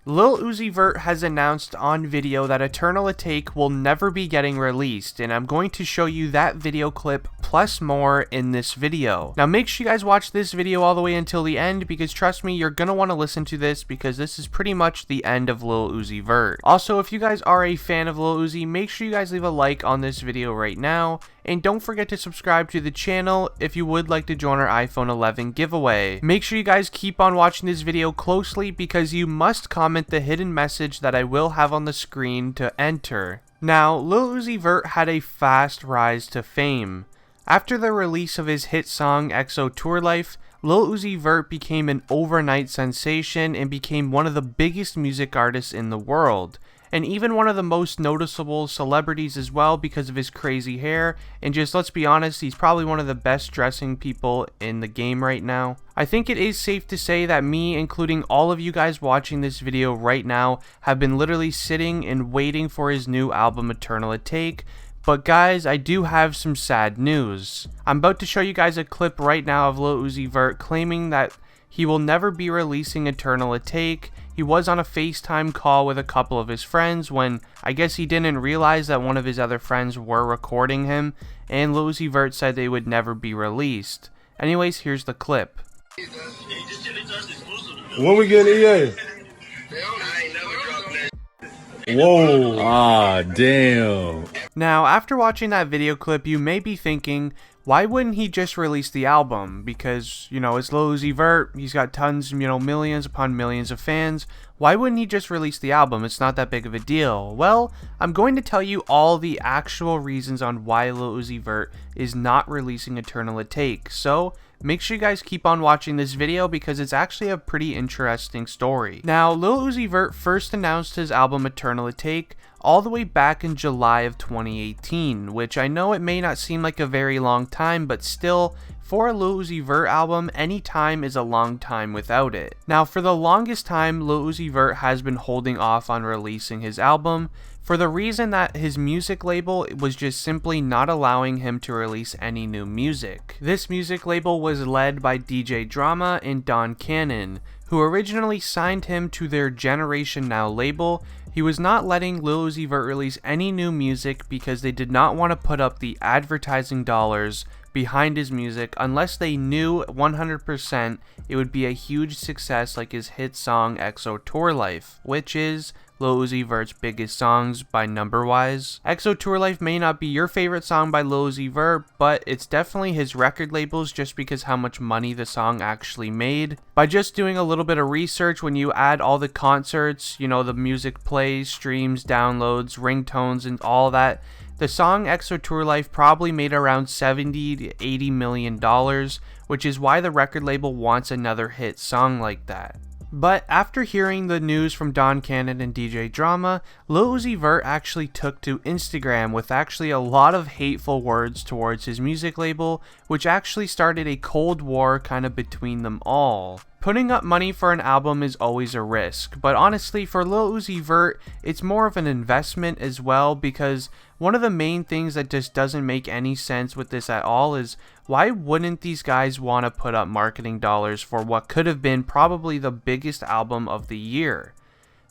Lil Uzi Vert has announced on video that Eternal Atake will never be getting released, and I'm going to show you that video clip plus more in this video. Now make sure you guys watch this video all the way until the end, because trust me, you're gonna want to listen to this because this is pretty much the end of Lil Uzi Vert. Also, if you guys are a fan of Lil Uzi, make sure you guys leave a like on this video right now, and don't forget to subscribe to the channel if you would like to join our iPhone 11 giveaway. Make sure you guys keep on watching this video closely because you must comment the hidden message that I will have on the screen to enter. Now, Lil Uzi Vert had a fast rise to fame. After the release of his hit song EXO Tour Llif3, Lil Uzi Vert became an overnight sensation and became one of the biggest music artists in the world, and even one of the most noticeable celebrities as well because of his crazy hair, and just let's be honest, he's probably one of the best dressing people in the game right now. I think it is safe to say that me, including all of you guys watching this video right now, have been literally sitting and waiting for his new album Eternal Atake. But guys, I do have some sad news. I'm about to show you guys a clip right now of Lil Uzi Vert claiming that he will never be releasing Eternal Atake. He was on a FaceTime call with a couple of his friends when I guess he didn't realize that one of his other friends were recording him, and Lil Uzi Vert said they would never be released. Anyways, here's the clip. When we get EA? Whoa. Ah, damn. Now, after watching that video clip, you may be thinking, why wouldn't he just release the album? Because, it's Lil Uzi Vert, he's got tons, millions upon millions of fans. Why wouldn't he just release the album? It's not that big of a deal. Well, I'm going to tell you all the actual reasons on why Lil Uzi Vert is not releasing Eternal Atake. So, make sure you guys keep on watching this video because it's actually a pretty interesting story. Now, Lil Uzi Vert first announced his album Eternal Atake all the way back in July of 2018, which I know it may not seem like a very long time, but still, for a Lil Uzi Vert album, any time is a long time without it. Now, for the longest time, Lil Uzi Vert has been holding off on releasing his album for the reason that his music label was just simply not allowing him to release any new music. This music label was led by DJ Drama and Don Cannon, who originally signed him to their Generation Now label. He was not letting Lil Uzi Vert release any new music because they did not want to put up the advertising dollars behind his music unless they knew 100% it would be a huge success like his hit song EXO Tour Llif3, which is Lil Uzi Vert's biggest songs by number wise. EXO Tour Llif3 may not be your favorite song by Lil Uzi Vert, but it's definitely his record labels just because how much money the song actually made. By just doing a little bit of research, when you add all the concerts, the music plays, streams, downloads, ringtones, and all that, the song EXO Tour Llif3 probably made around $70 to $80 million, which is why the record label wants another hit song like that. But after hearing the news from Don Cannon and DJ Drama, Lil Uzi Vert actually took to Instagram with actually a lot of hateful words towards his music label, which actually started a cold war kind of between them all. Putting up money for an album is always a risk, but honestly for Lil Uzi Vert, it's more of an investment as well, because one of the main things that just doesn't make any sense with this at all is why wouldn't these guys want to put up marketing dollars for what could have been probably the biggest album of the year?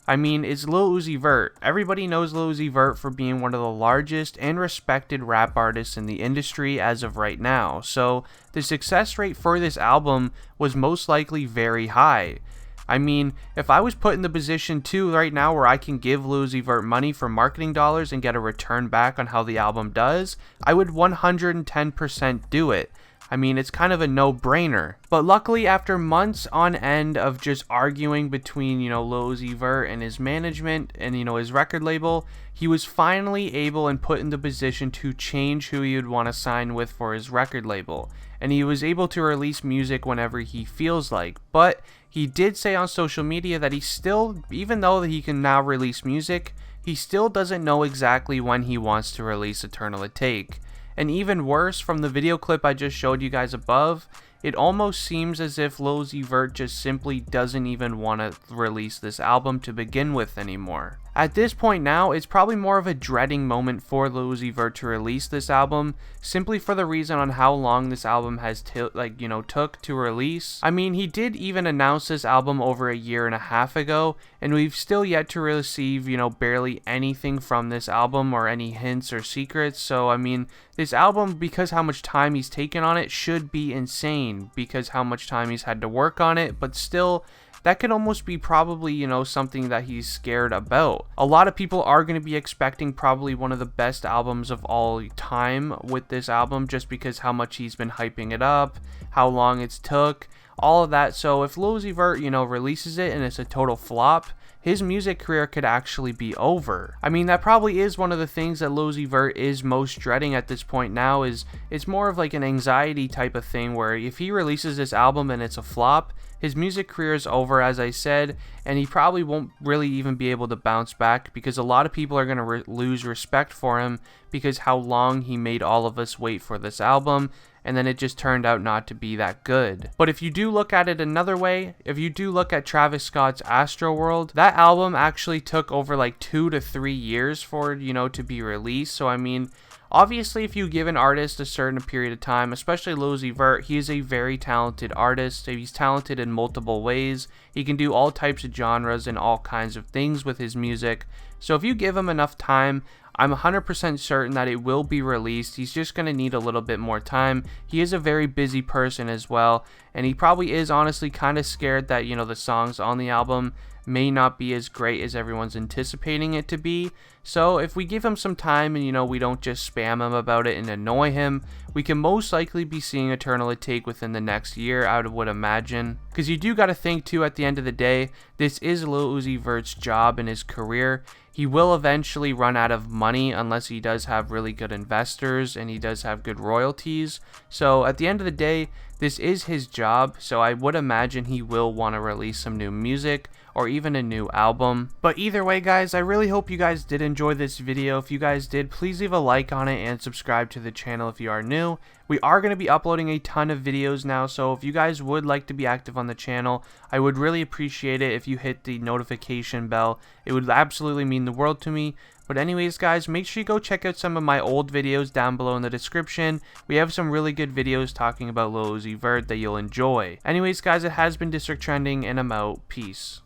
I mean, it's Lil Uzi Vert. Everybody knows Lil Uzi Vert for being one of the largest and respected rap artists in the industry as of right now, so the success rate for this album was most likely very high. I mean, if I was put in the position too right now where I can give Lil Uzi Vert money for marketing dollars and get a return back on how the album does, I would 110% do it. I mean, it's kind of a no-brainer. But luckily, after months on end of just arguing between, Lil Uzi Vert and his management and, his record label, he was finally able and put in the position to change who he would want to sign with for his record label. And he was able to release music whenever he feels like. But he did say on social media that he still, even though he can now release music, he still doesn't know exactly when he wants to release Eternal Atake. And even worse, from the video clip I just showed you guys above, it almost seems as if Lil Uzi Vert just simply doesn't even want to release this album to begin with anymore. At this point now, it's probably more of a dreading moment for Lil Uzi Vert to release this album, simply for the reason on how long this album has took to release. I mean, he did even announce this album over a year and a half ago, and we've still yet to receive, barely anything from this album or any hints or secrets. So I mean, this album, because how much time he's taken on it, should be insane because how much time he's had to work on it, but still, that could almost be probably, something that he's scared about. A lot of people are going to be expecting probably one of the best albums of all time with this album, just because how much he's been hyping it up, how long it's took, all of that. So if Lil Uzi Vert, releases it and it's a total flop, his music career could actually be over. I mean, that probably is one of the things that Lil Uzi Vert is most dreading at this point now. Is it's more of like an anxiety type of thing where if he releases this album and it's a flop, his music career is over, as I said, and he probably won't really even be able to bounce back because a lot of people are going to lose respect for him because how long he made all of us wait for this album, and then it just turned out not to be that good. But if you do look at it another way, if you do look at Travis Scott's Astroworld, that album actually took over like 2 to 3 years for it, to be released. So I mean, obviously, if you give an artist a certain period of time, especially Lil Uzi Vert, he is a very talented artist. He's talented in multiple ways. He can do all types of genres and all kinds of things with his music. So if you give him enough time, I'm 100% certain that it will be released. He's just going to need a little bit more time. He is a very busy person as well, and he probably is honestly kind of scared that, the songs on the album may not be as great as everyone's anticipating it to be. So if we give him some time and we don't just spam him about it and annoy him, we can most likely be seeing Eternal Atake within the next year, I would imagine. Because you do got to think too, at the end of the day, this is Lil Uzi Vert's job and his career. He will eventually run out of money unless he does have really good investors and he does have good royalties. So at the end of the day, this is his job, so I would imagine he will want to release some new music or even a new album. But either way, guys, I really hope you guys did enjoy this video. If you guys did, please leave a like on it and subscribe to the channel if you are new. We are going to be uploading a ton of videos now, so if you guys would like to be active on the channel, I would really appreciate it if you hit the notification bell. It would absolutely mean the world to me. But anyways, guys, make sure you go check out some of my old videos down below in the description. We have some really good videos talking about Lil Uzi Vert that you'll enjoy. Anyways, guys, it has been District Trending, and I'm out. Peace.